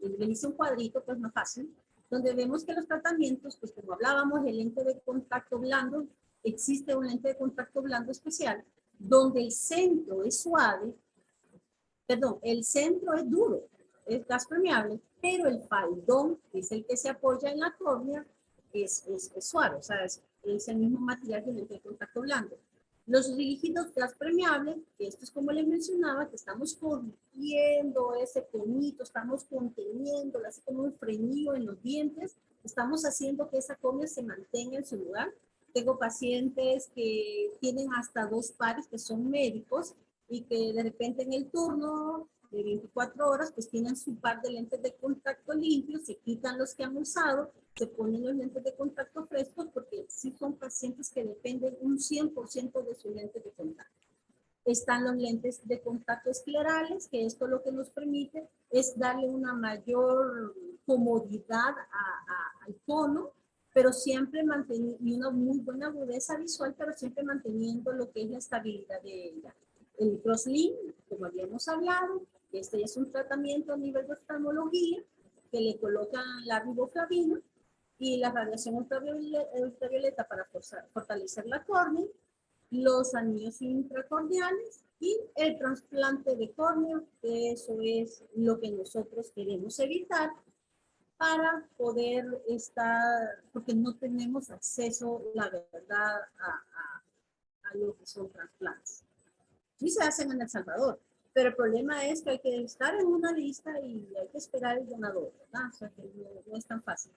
le hice un cuadrito, pues más fácil, donde vemos que los tratamientos, pues como hablábamos, el lente de contacto blando, existe un lente de contacto blando especial, donde el centro es suave, perdón, el centro es duro, es gas permeable, pero el faldón, que es el que se apoya en la córnea, es suave, o sea, es el mismo material que el lente de contacto blando. Los rígidos gas permeables, que esto es como les mencionaba, que estamos corrigiendo ese conito, estamos conteniendo, así como un frenillo en los dientes, estamos haciendo que esa córnea se mantenga en su lugar. Tengo pacientes que tienen hasta 2 pares que son médicos y que de repente en el turno de 24 horas, pues tienen su par de lentes de contacto limpios, se quitan los que han usado, se ponen los lentes de contacto frescos, porque sí son pacientes que dependen un 100% de sus lentes de contacto. Están los lentes de contacto esclerales, que esto lo que nos permite es darle una mayor comodidad al tono, pero siempre manteniendo una muy buena agudeza visual, pero siempre manteniendo lo que es la estabilidad de ella. El crosslink, como habíamos hablado, este es un tratamiento a nivel de oftalmología, que le colocan la riboflavina y la radiación ultravioleta para fortalecer la córnea, los anillos intracorneales y el trasplante de córnea, que eso es lo que nosotros queremos evitar para poder estar, porque no tenemos acceso, la verdad, a lo que son trasplantes. Sí se hacen en El Salvador, pero el problema es que hay que estar en una lista y hay que esperar el donador, ¿verdad? O sea que no es tan fácil.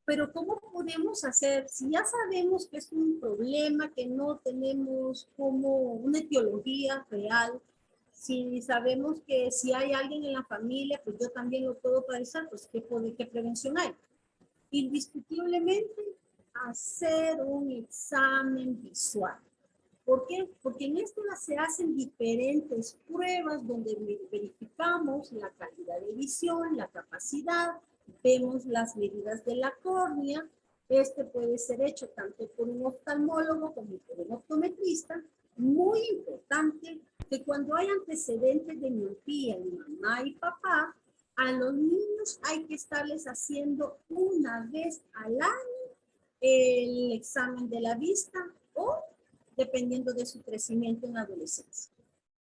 Pero ¿cómo podemos hacer? Si ya sabemos que es un problema, que no tenemos como una etiología real, si sabemos que si hay alguien en la familia, pues yo también lo puedo padecer, pues ¿qué prevención hay? Indiscutiblemente, hacer un examen visual. ¿Por qué? Porque en esto se hacen diferentes pruebas donde verificamos la calidad de visión, la capacidad, vemos las medidas de la córnea. Este puede ser hecho tanto por un oftalmólogo como por un optometrista. Muy importante que cuando hay antecedentes de miopía en mamá y papá, a los niños hay que estarles haciendo una vez al año el examen de la vista o dependiendo de su crecimiento en la adolescencia.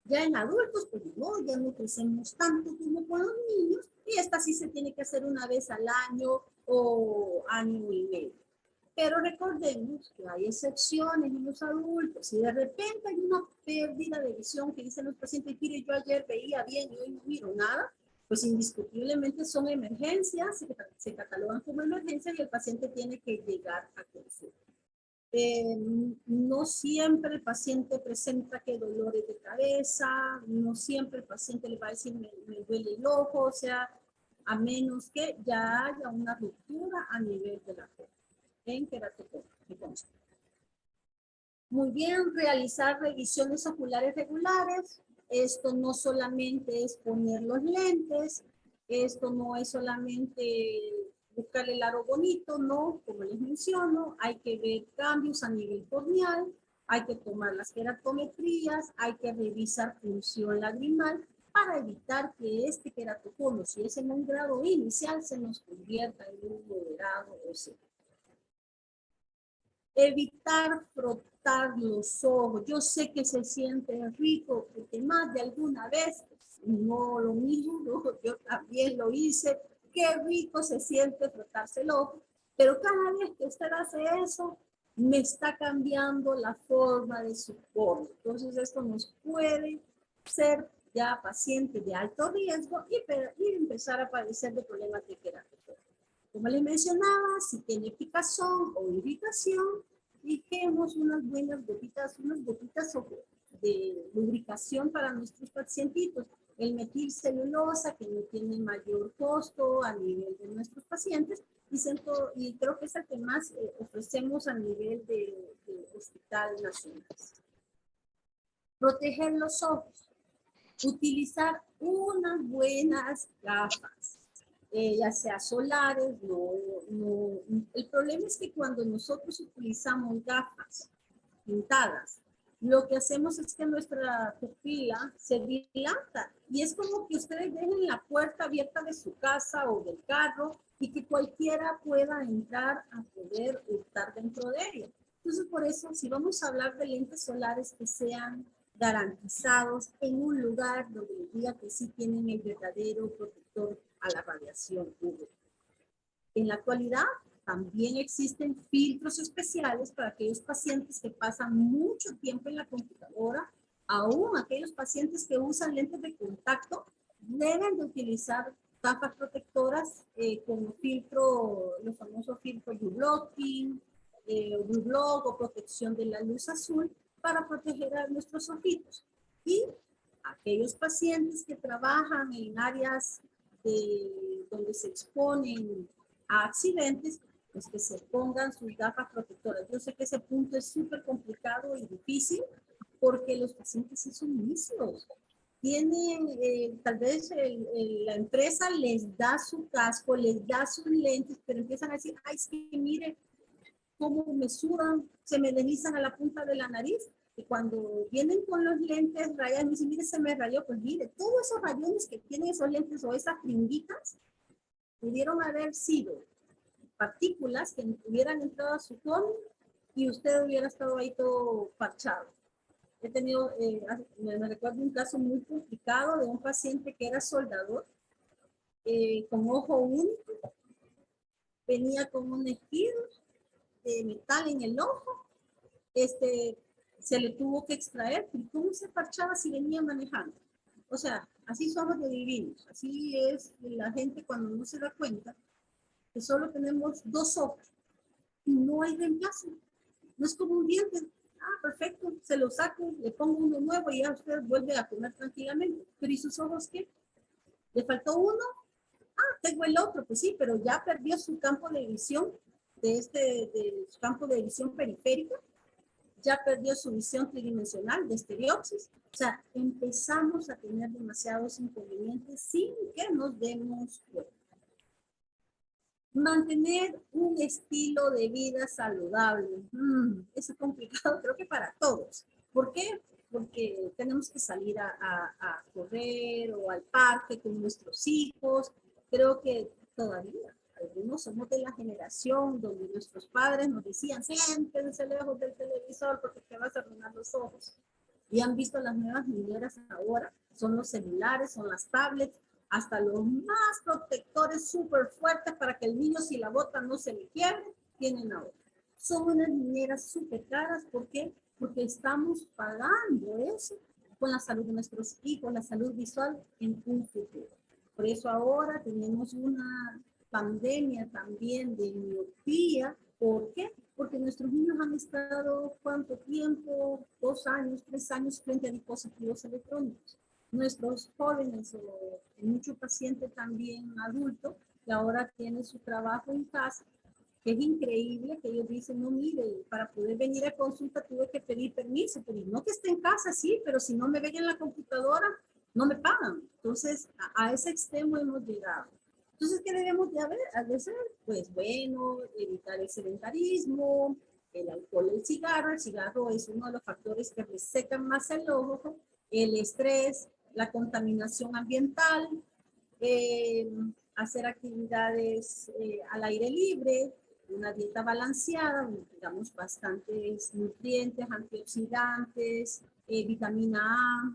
Ya en adultos, pues no, ya no crecemos tanto como con los niños y esta sí se tiene que hacer una vez al año o año y medio. Pero recordemos que hay excepciones en los adultos. Si de repente hay una pérdida de visión que dicen los pacientes, mire, yo ayer veía bien y hoy no miro nada, pues indiscutiblemente son emergencias, se catalogan como emergencias y el paciente tiene que llegar a consulta. No siempre el paciente presenta que dolores de cabeza, no siempre el paciente le va a decir me duele el ojo, o sea, a menos que ya haya una ruptura a nivel de la córnea. En queratocono, me consta. Muy bien, realizar revisiones oculares regulares. Esto no solamente es poner los lentes, esto no es solamente buscar el aro bonito, no, como les menciono, hay que ver cambios a nivel corneal, hay que tomar las queratometrías, hay que revisar función lagrimal para evitar que este queratocono, si es en un grado inicial, se nos convierta en un moderado o severo. Evitar frotar los ojos. Yo sé que se siente rico, porque más de alguna vez, no lo mismo, ¿no? Yo también lo hice. Qué rico se siente frotarse el ojo, pero cada vez que usted hace eso, me está cambiando la forma de su córnea. Entonces esto nos puede ser ya paciente de alto riesgo y empezar a padecer de problemas de queratocono. Como les mencionaba, si tiene picazón o irritación, fijemos unas gotitas de lubricación para nuestros pacientitos. El metilcelulosa, que no tiene mayor costo a nivel de nuestros pacientes, y creo que es el que más ofrecemos a nivel de hospital nacional. Proteger los ojos. Utilizar unas buenas gafas. Ya sea solares, el problema es que cuando nosotros utilizamos gafas pintadas, lo que hacemos es que nuestra pupila se dilata y es como que ustedes dejen la puerta abierta de su casa o del carro y que cualquiera pueda entrar a poder estar dentro de ella. Entonces, por eso, si vamos a hablar de lentes solares que sean garantizados en un lugar donde les diga que sí tienen el verdadero protector a la radiación UV. En la actualidad también existen filtros especiales para aquellos pacientes que pasan mucho tiempo en la computadora, aún aquellos pacientes que usan lentes de contacto deben de utilizar gafas protectoras con filtro, los famosos filtros U-blocking, U-block o protección de la luz azul para proteger a nuestros ojitos. Y Aquellos pacientes que trabajan en áreas donde se exponen a accidentes, pues que se pongan sus gafas protectoras. Yo sé que ese punto es súper complicado y difícil porque los pacientes sí son necios. Tienen, tal vez la empresa les da su casco, les da sus lentes, pero empiezan a decir, ay, es que mire cómo me sudan, se me deslizan a la punta de la nariz. Y cuando vienen con los lentes rayados, me dicen, mire, se me rayó. Pues mire, todos esos rayones que tienen esos lentes o esas pringuitas pudieron haber sido partículas que hubieran entrado a su cono y usted hubiera estado ahí todo parchado. He tenido, me recuerdo un caso muy complicado de un paciente que era soldador, con ojo único, venía con un esquido de metal en el ojo, se le tuvo que extraer. ¿Y cómo se parchaba si venía manejando? O sea, así somos de divinos, así es la gente cuando no se da cuenta que solo tenemos dos ojos y no hay reemplazo. No es como un diente. Ah, perfecto, se lo saco, le pongo uno nuevo y ya usted vuelve a comer tranquilamente. Pero ¿y sus ojos qué? ¿Le faltó uno? Ah, tengo el otro. Pues sí, pero ya perdió su campo de visión, de su campo de visión periférica, ya perdió su visión tridimensional de estereopsis. O sea, empezamos a tener demasiados inconvenientes sin que nos demos cuenta. Mantener un estilo de vida saludable. Es complicado, creo que para todos. ¿Por qué? Porque tenemos que salir a correr o al parque con nuestros hijos. Creo que todavía algunos somos de la generación donde nuestros padres nos decían, siéntense lejos del televisor porque te vas a arruinar los ojos. Y han visto las nuevas niñeras ahora, son los celulares, son las tablets, hasta los más protectores súper fuertes para que el niño, si la bota no se le quiebre, tienen ahora. Son unas niñeras súper caras. ¿Por qué? Porque estamos pagando eso con la salud de nuestros hijos, la salud visual en un futuro. Por eso ahora tenemos una pandemia también de miopía. ¿Por qué? Porque nuestros niños han estado, ¿cuánto tiempo? 2 años, 3 años frente a dispositivos electrónicos. Nuestros jóvenes o mucho paciente también adulto que ahora tiene su trabajo en casa, que es increíble que ellos dicen, no, mire, para poder venir a consulta tuve que pedir permiso, pero no que esté en casa, sí, pero si no me ven en la computadora, no me pagan. Entonces, a ese extremo hemos llegado. Entonces, ¿qué debemos de hacer? Pues bueno, evitar el sedentarismo, el alcohol, el cigarro es uno de los factores que resecan más el ojo, el estrés, la contaminación ambiental, hacer actividades al aire libre, una dieta balanceada, digamos bastantes nutrientes, antioxidantes, vitamina A,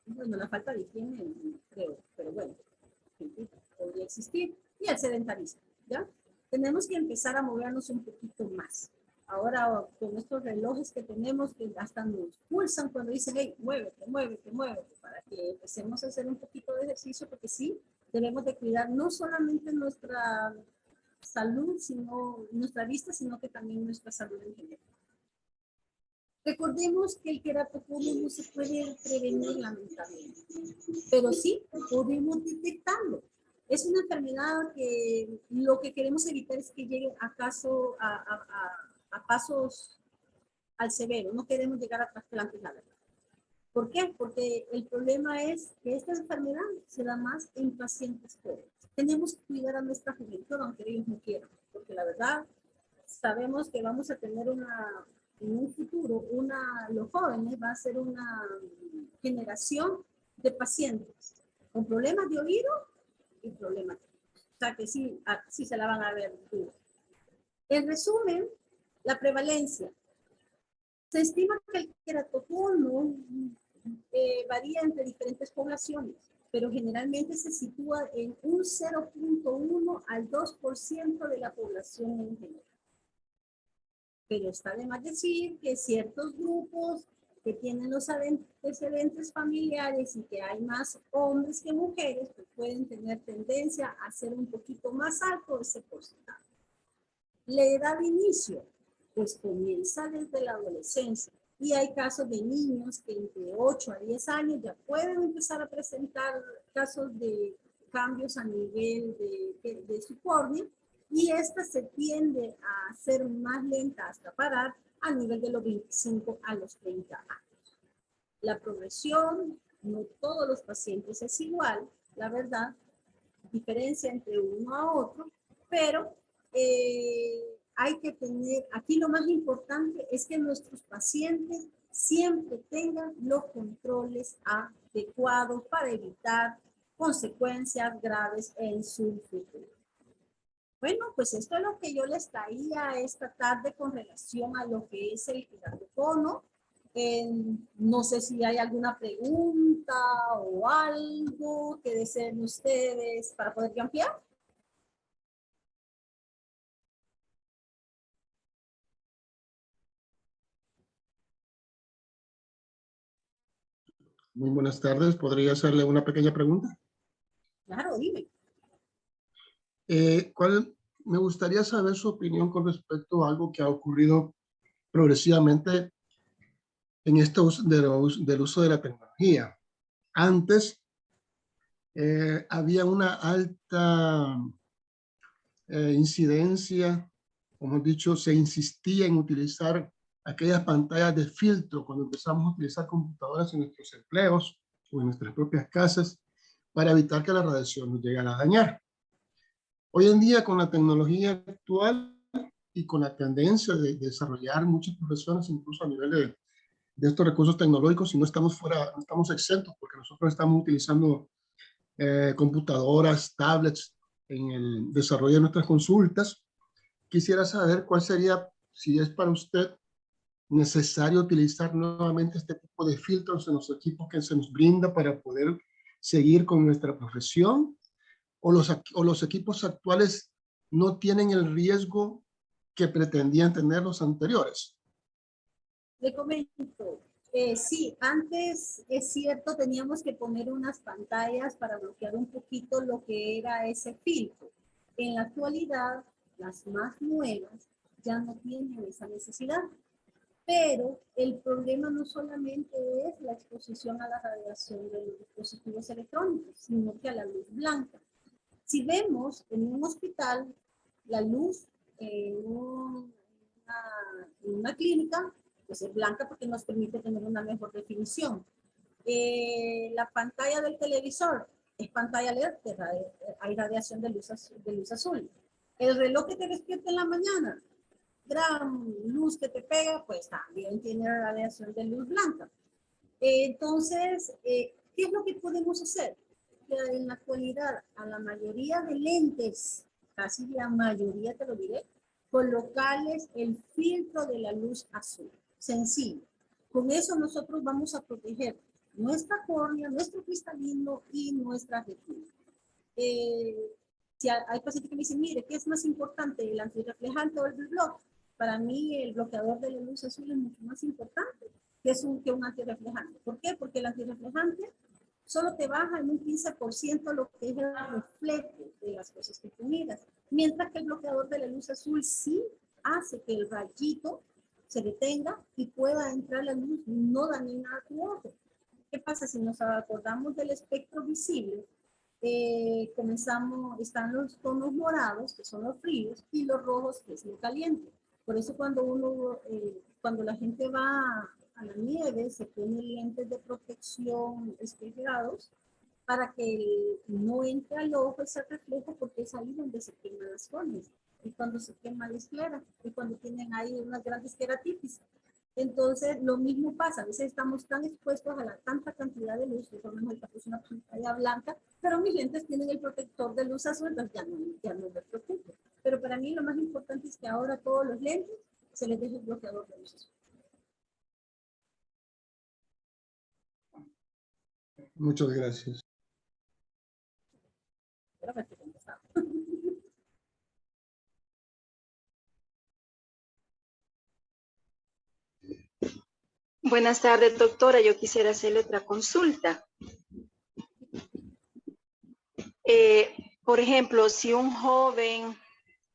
bueno, la falta de higiene, creo, pero bueno, podría existir, y el sedentarismo, ¿ya? Tenemos que empezar a movernos un poquito más. Ahora, con estos relojes que tenemos, que hasta nos pulsan cuando dicen, hey, muévete, muévete, muévete, para que empecemos a hacer un poquito de ejercicio, porque sí, debemos de cuidar no solamente nuestra salud, sino nuestra vista, sino que también nuestra salud en general. Recordemos que el queratoconio no se puede prevenir lamentablemente, pero sí podemos detectarlo. Es una enfermedad que lo que queremos evitar es que llegue a pasos al severo. No queremos llegar a trasplantes, la verdad. ¿Por qué? Porque el problema es que esta enfermedad se da más en pacientes jóvenes. Tenemos que cuidar a nuestra juventud, aunque ellos no quieran, porque la verdad sabemos que vamos a tener en un futuro, los jóvenes va a ser una generación de pacientes con problemas de oído y problemas de oído. O sea que sí, sí se la van a ver duro. En resumen, la prevalencia. Se estima que el queratoconio varía entre diferentes poblaciones, pero generalmente se sitúa en un 0.1 al 2% de la población en general. Pero está de más decir que ciertos grupos que tienen los antecedentes familiares y que hay más hombres que mujeres, pues pueden tener tendencia a ser un poquito más alto ese porcentaje. La edad de inicio, pues comienza desde la adolescencia. Y hay casos de niños que entre 8 a 10 años ya pueden empezar a presentar casos de cambios a nivel de su córnea, y esta se tiende a ser más lenta hasta parar a nivel de los 25 a los 30 años. La progresión, no todos los pacientes es igual, la verdad, diferencia entre uno a otro, pero hay que tener, aquí lo más importante es que nuestros pacientes siempre tengan los controles adecuados para evitar consecuencias graves en su futuro. Bueno, pues esto es lo que yo les traía esta tarde con relación a lo que es el queratocono. No sé si hay alguna pregunta o algo que deseen ustedes para poder ampliar. Muy buenas tardes. ¿Podría hacerle una pequeña pregunta? Claro, dime. Me gustaría saber su opinión con respecto a algo que ha ocurrido progresivamente en esto del uso de la tecnología. Antes había una alta incidencia, como he dicho, se insistía en utilizar aquellas pantallas de filtro cuando empezamos a utilizar computadoras en nuestros empleos o en nuestras propias casas para evitar que la radiación nos llegara a dañar. Hoy en día, con la tecnología actual y con la tendencia de desarrollar muchas profesiones, incluso a nivel de estos recursos tecnológicos, y no estamos no estamos exentos, porque nosotros estamos utilizando computadoras, tablets en el desarrollo de nuestras consultas. Quisiera saber cuál sería, si es para usted necesario utilizar nuevamente este tipo de filtros en los equipos que se nos brinda para poder seguir con nuestra profesión, o los equipos actuales no tienen el riesgo que pretendían tener los anteriores. Le comento, sí, antes es cierto, teníamos que poner unas pantallas para bloquear un poquito lo que era ese filtro. En la actualidad, las más nuevas ya no tienen esa necesidad. Pero el problema no solamente es la exposición a la radiación de los dispositivos electrónicos, sino que a la luz blanca. Si vemos en un hospital la luz en una clínica, pues es blanca porque nos permite tener una mejor definición. La pantalla del televisor es pantalla LED, hay radiación de luz azul. El reloj que te despierta en la mañana, gran luz que te pega, pues también tiene radiación de luz blanca. Entonces, ¿qué es lo que podemos hacer? Que en la actualidad, a la mayoría de lentes, casi la mayoría te lo diré, colocarles el filtro de la luz azul. Sencillo. Con eso nosotros vamos a proteger nuestra córnea, nuestro cristalino y nuestra retina. Si hay pacientes que me dicen, mire, ¿qué es más importante, el antirreflejante o el bloqueador? Para mí el bloqueador de la luz azul es mucho más importante que un antirreflejante. ¿Por qué? Porque el antirreflejante solo te baja en un 15% lo que es el reflejo de las cosas que tú miras. Mientras que el bloqueador de la luz azul sí hace que el rayito se detenga y pueda entrar la luz, no dañe nada a tu ojo. ¿Qué pasa si nos acordamos del espectro visible? Están los tonos morados, que son los fríos, y los rojos, que es lo caliente. Por eso cuando la gente va a la nieve, se pone lentes de protección espejados para que no entre al ojo ese reflejo, porque es ahí donde se queman las córneas, y cuando se quema la esclera, y cuando tienen ahí unas grandes queratitis. Entonces, lo mismo pasa, a veces estamos tan expuestos a la tanta cantidad de luz, que por ejemplo, ahorita puse una pantalla blanca, pero mis lentes tienen el protector de luz azul, entonces ya no me preocupo. Pero para mí lo más importante es que ahora todos los lentes se les deje el bloqueador de luz azul. Muchas gracias. Espero que esté contestado. Buenas tardes, doctora. Yo quisiera hacerle otra consulta. Por ejemplo, si un joven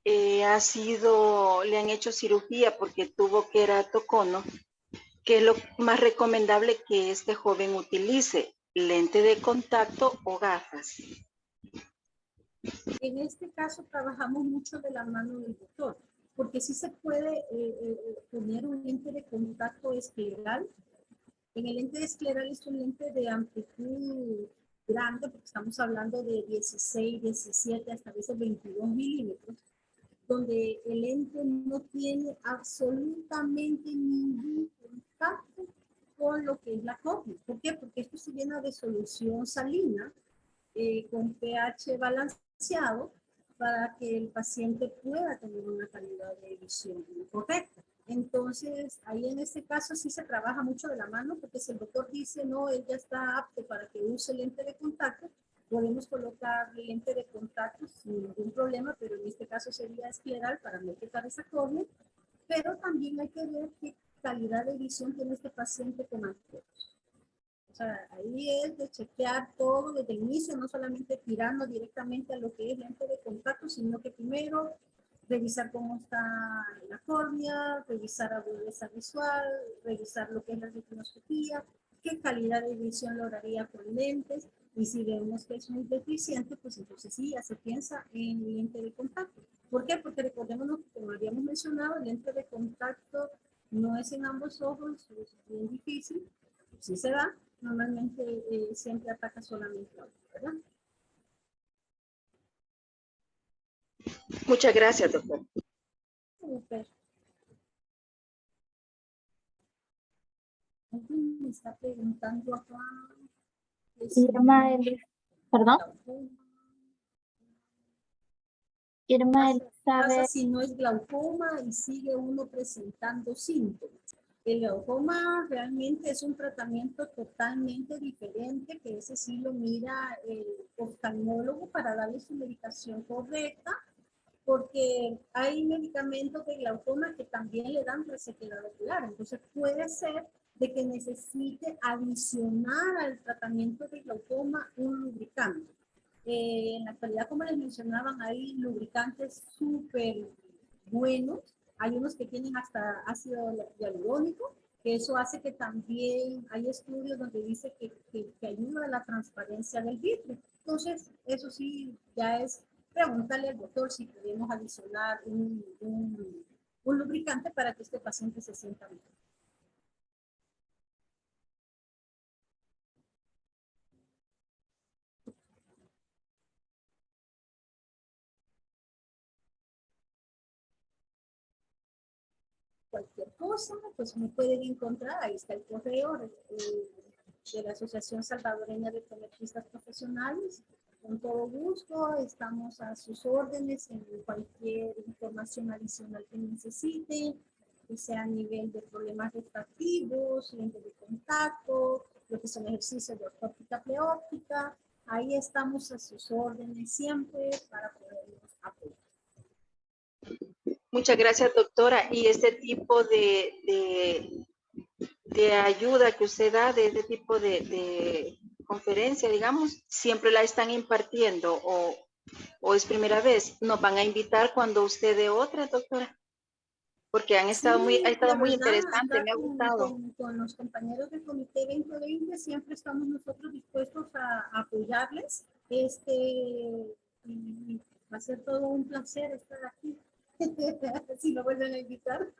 le han hecho cirugía porque tuvo queratocono, ¿Qué es lo más recomendable que este joven utilice? ¿Lente de contacto o gafas? En este caso trabajamos mucho de la mano del doctor, porque sí se puede poner un lente de contacto escleral. En el lente escleral es un lente de amplitud grande, porque estamos hablando de 16, 17, hasta a veces 22 milímetros, donde el lente no tiene absolutamente ningún contacto con lo que es la córnea. ¿Por qué? Porque esto se llena de solución salina con pH balanceado para que el paciente pueda tener una calidad de visión correcta. Entonces, ahí en este caso sí se trabaja mucho de la mano, porque si el doctor dice, no, él ya está apto para que use lente de contacto, podemos colocar lente de contacto sin ningún problema, pero en este caso sería escleral para no quitar esa córnea, pero también hay que ver qué calidad de visión tiene este paciente con anteojos. O sea, ahí es de chequear todo desde el inicio, no solamente tirando directamente a lo que es lente de contacto, sino que primero revisar cómo está la córnea, revisar agudeza visual, revisar lo que es la retinoscopía, qué calidad de visión lograría con lentes, y si vemos que es muy deficiente, pues entonces sí, ya se piensa en lente de contacto. ¿Por qué? Porque recordémonos, como habíamos mencionado, el lente de contacto no es en ambos ojos, es bien difícil, sí se da, normalmente siempre ataca solamente a uno, ¿verdad? Muchas gracias, doctor. Súper. Alguien me está preguntando acá. Irma, perdón, Irma Pasa Elizabeth. si no es glaucoma y sigue uno presentando síntomas. El glaucoma realmente es un tratamiento totalmente diferente, que ese sí lo mira el oftalmólogo para darle su medicación correcta, porque hay medicamentos de glaucoma que también le dan resequedad ocular. Entonces puede ser de que necesite adicionar al tratamiento de glaucoma un lubricante. En la actualidad, como les mencionaban, hay lubricantes súper buenos. Hay unos que tienen hasta ácido hialurónico, que eso hace que también hay estudios donde dice que ayuda a la transparencia del vidrio. Entonces, eso sí, ya es preguntarle al doctor si podemos adicionar un lubricante para que este paciente se sienta bien. Cualquier cosa, pues me pueden encontrar, ahí está el correo de la Asociación Salvadoreña de Optometristas Profesionales. Con todo gusto, estamos a sus órdenes en cualquier información adicional que necesiten, que sea a nivel de problemas refractivos, lentes de contacto, lo que son ejercicios de ortóptica pleóptica. Ahí estamos a sus órdenes siempre para poderlos apoyar. Muchas gracias, doctora. Y este tipo de ayuda que usted da, de este tipo de conferencia, digamos, siempre la están impartiendo o es primera vez. ¿Nos van a invitar cuando usted dé otra, doctora? Porque ha estado muy interesante, acá me ha gustado. con los compañeros del Comité 2020 siempre estamos nosotros dispuestos a apoyarles. Y va a ser todo un placer estar aquí. Si me vuelven a invitar.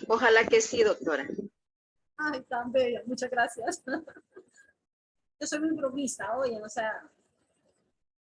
Ojalá que sí, doctora. Ay, tan bella, muchas gracias. Yo soy muy bromista, oye, o sea,